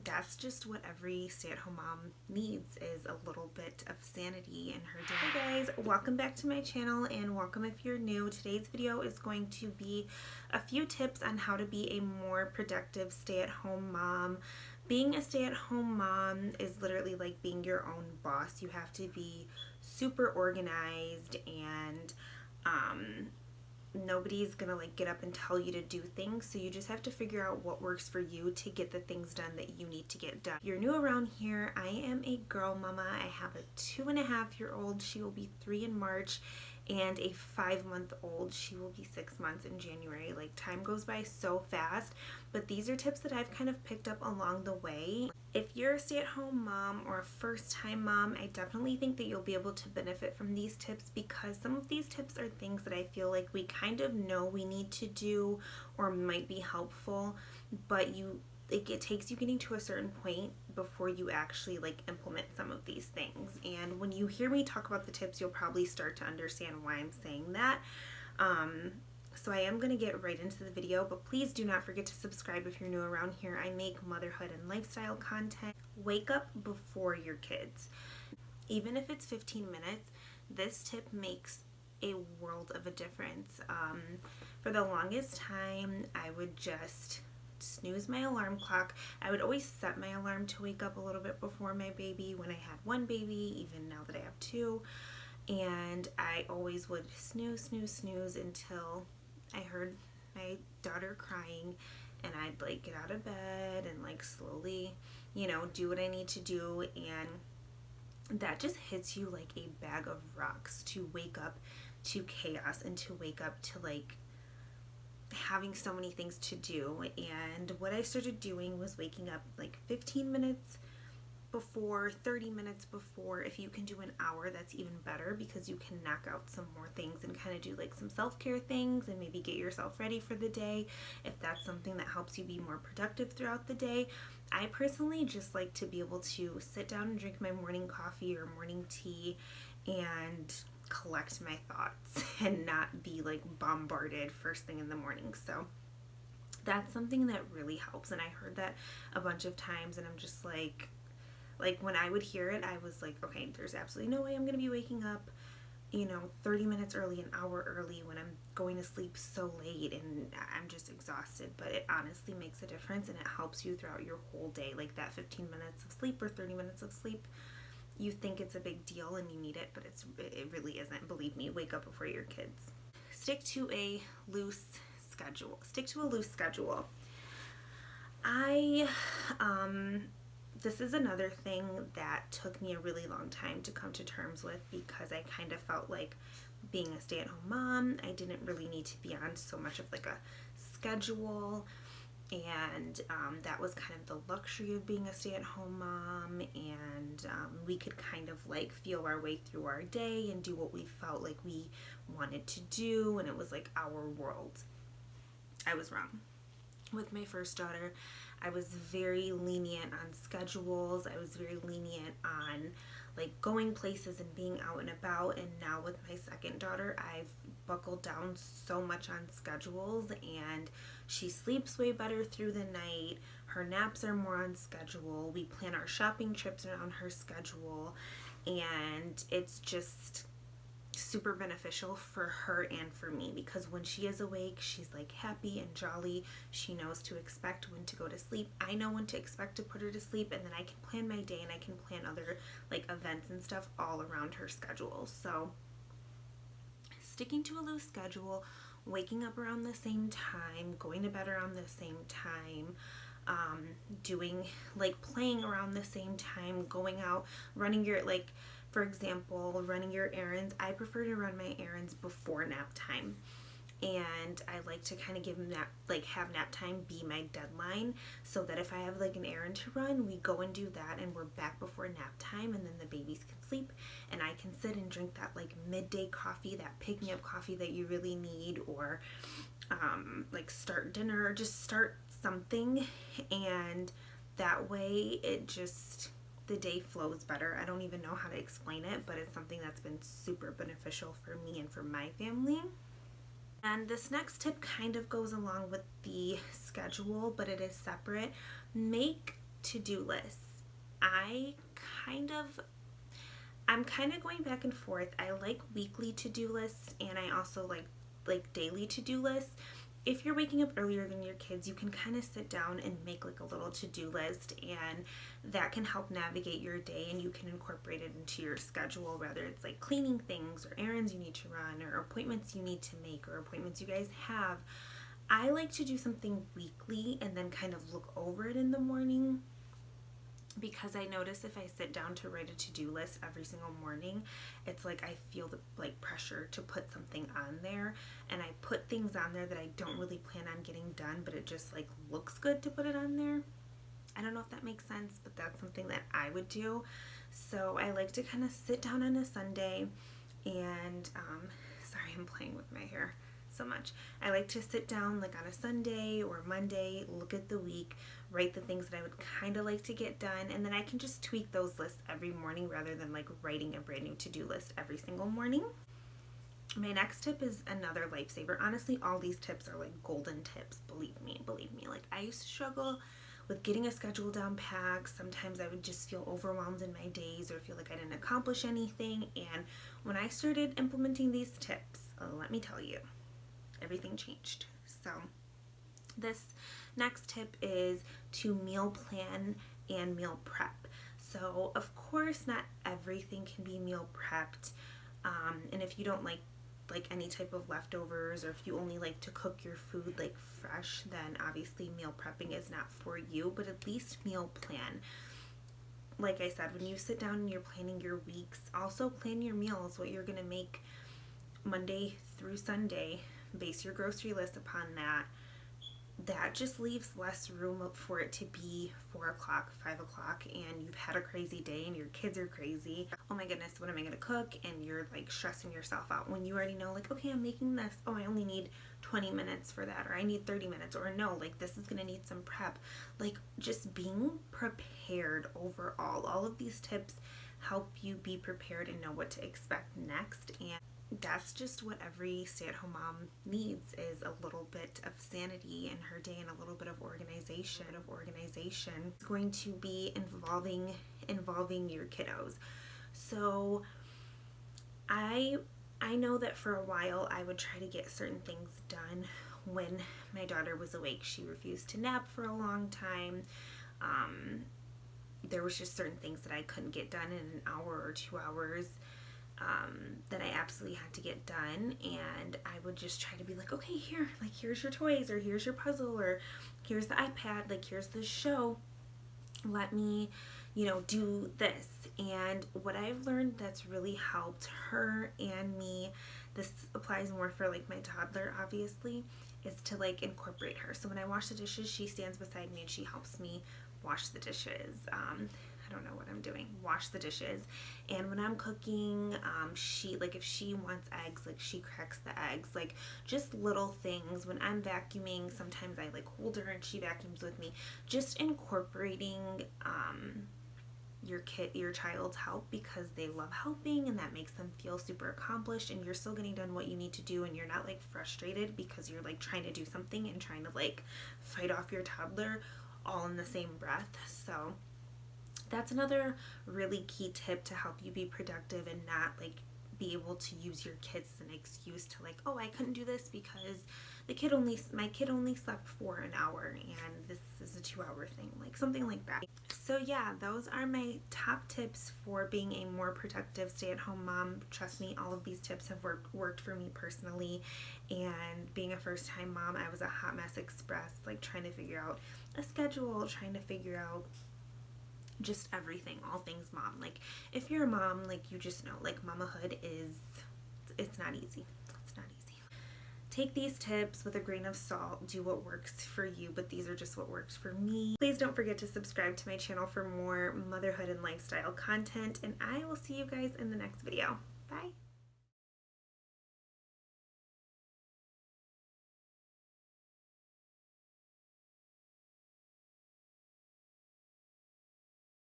that's just what every stay-at-home mom needs, is a little bit of sanity in her day. Hey guys, welcome back to my channel, and welcome if you're new. Today's video is going to be a few tips on how to be a more productive stay-at-home mom. Being a stay-at-home mom is literally like being your own boss. You have to be super organized, and nobody's gonna like get up and tell you to do things, so you just have to figure out what works for you to get the things done that you need to get done. If you're new around here, I am a girl mama. I have a 2.5-year-old, she will be 3 in March, and a 5-month-old, she will be 6 months in January. Like, time goes by so fast, but these are tips that I've kind of picked up along the way. If you're a stay-at-home mom or a first-time mom, I definitely think that you'll be able to benefit from these tips, because some of these tips are things that I feel like we kind of know we need to do or might be helpful, but it takes you getting to a certain point before you actually like implement some of these things. And when you hear me talk about the tips, you'll probably start to understand why I'm saying that. So I am going to get right into the video, but please do not forget to subscribe if you're new around here. I make motherhood and lifestyle content. Wake up before your kids. Even if it's 15 minutes, this tip makes a world of a difference. For the longest time, I would just snooze my alarm clock. I would always set my alarm to wake up a little bit before my baby when I had one baby, even now that I have two. And I always would snooze until I heard my daughter crying, and I'd like get out of bed and like slowly, do what I need to do. And that just hits you like a bag of rocks to wake up to chaos and to wake up to like having so many things to do. And what I started doing was waking up like 15 minutes before, 30 minutes before. If you can do an hour, that's even better, because you can knock out some more things and kind of do like some self-care things and maybe get yourself ready for the day, if that's something that helps you be more productive throughout the day. I personally just like to be able to sit down and drink my morning coffee or morning tea and collect my thoughts and not be like bombarded first thing in the morning. So that's something that really helps. And I heard that a bunch of times, and I'm just like when I would hear it, I was like, okay, there's absolutely no way I'm going to be waking up 30 minutes early, an hour early, when I'm going to sleep so late and I'm just exhausted. But it honestly makes a difference, and it helps you throughout your whole day. Like that 15 minutes of sleep or 30 minutes of sleep, you think it's a big deal and you need it, but it really isn't. Believe me, wake up before your kids. Stick to a loose schedule. This is another thing that took me a really long time to come to terms with, because I kind of felt like being a stay-at-home mom, I didn't really need to be on so much of like a schedule. And that was kind of the luxury of being a stay-at-home mom, and we could kind of like feel our way through our day and do what we felt like we wanted to do, and it was like our world. I was wrong. With my first daughter, I was very lenient on schedules. I was very lenient on like going places and being out and about. And now with my second daughter, I've buckled down so much on schedules, and she sleeps way better through the night. Her naps are more on schedule. We plan our shopping trips around her schedule, and it's just super beneficial for her and for me, because when she is awake, she's like happy and jolly. She knows to expect when to go to sleep. I know when to expect to put her to sleep, and then I can plan my day and I can plan other like events and stuff all around her schedule. So sticking to a loose schedule, waking up around the same time, going to bed around the same time, doing like playing around the same time, going out, running your like, for example, running your errands. I prefer to run my errands before nap time, and I like to kind of have nap time be my deadline, so that if I have like an errand to run, we go and do that, and we're back before nap time, and then the babies can sleep, and I can sit and drink that like midday coffee, that pick-me-up coffee that you really need, or like start dinner, or just start something, and that way the day flows better. I don't even know how to explain it, but it's something that's been super beneficial for me and for my family. And this next tip kind of goes along with the schedule, but it is separate. Make to-do lists. I'm kind of going back and forth. I like weekly to-do lists, and I also like daily to-do lists. If you're waking up earlier than your kids, you can kind of sit down and make like a little to-do list, and that can help navigate your day, and you can incorporate it into your schedule, whether it's like cleaning things or errands you need to run or appointments you need to make or appointments you guys have. I like to do something weekly and then kind of look over it in the morning, because I notice if I sit down to write a to-do list every single morning, it's like I feel the like pressure to put something on there, and I put things on there that I don't really plan on getting done, but it just like looks good to put it on there. I don't know if that makes sense, but that's something that I would do. So I like to kind of sit down on a Sunday and sorry, I'm playing with my hair so much. I like to sit down like on a Sunday or Monday, look at the week, write the things that I would kind of like to get done, and then I can just tweak those lists every morning rather than like writing a brand new to-do list every single morning. My next tip is another lifesaver. Honestly, all these tips are like golden tips, believe me. Like, I used to struggle with getting a schedule down packed. Sometimes I would just feel overwhelmed in my days or feel like I didn't accomplish anything. And when I started implementing these tips, let me tell you, everything changed. So this next tip is to meal plan and meal prep. So of course not everything can be meal prepped, and if you don't like any type of leftovers, or if you only like to cook your food like fresh, then obviously meal prepping is not for you, but at least meal plan. Like I said, when you sit down and you're planning your weeks, also plan your meals, what you're gonna make Monday through Sunday. Base your grocery list upon that. That just leaves less room for it to be 4 o'clock, 5 o'clock, and you've had a crazy day and your kids are crazy. Oh my goodness, what am I going to cook? And you're like stressing yourself out when you already know, like, okay, I'm making this. Oh, I only need 20 minutes for that, or I need 30 minutes, or no, like this is going to need some prep. Like, just being prepared overall. All of these tips help you be prepared and know what to expect next, and that's just what every stay-at-home mom needs, is a little bit of sanity in her day and a little bit of organization. It's going to be involving your kiddos. So I know that for a while I would try to get certain things done when my daughter was awake. She refused to nap for a long time. There was just certain things that I couldn't get done in an hour or 2 hours. That I absolutely had to get done, and I would just try to be like, okay, here's your toys, or here's your puzzle, or here's the iPad, like here's the show, let me do this. And what I've learned that's really helped her and me, this applies more for like my toddler obviously, is to like incorporate her. So when I wash the dishes, she stands beside me and she helps me wash the dishes. I don't know what I'm doing, wash the dishes. And when I'm cooking, she, like if she wants eggs, like she cracks the eggs, like just little things. When I'm vacuuming, sometimes I like hold her and she vacuums with me. Just incorporating your child's help, because they love helping and that makes them feel super accomplished, and you're still getting done what you need to do, and you're not like frustrated because you're like trying to do something and trying to like fight off your toddler all in the same breath. So that's another really key tip to help you be productive and not like be able to use your kids as an excuse to like, oh, I couldn't do this because my kid only slept for an hour and this is a 2-hour thing, like something like that. So yeah, those are my top tips for being a more productive stay-at-home mom. Trust me, all of these tips have worked for me personally, and being a first-time mom, I was a hot mess express, like trying to figure out a schedule, trying to figure out just everything, all things mom. Like if you're a mom, like you just know, like mamahood it's not easy. It's not easy. Take these tips with a grain of salt, do what works for you, but these are just what works for me. Please don't forget to subscribe to my channel for more motherhood and lifestyle content, and I will see you guys in the next video. Bye.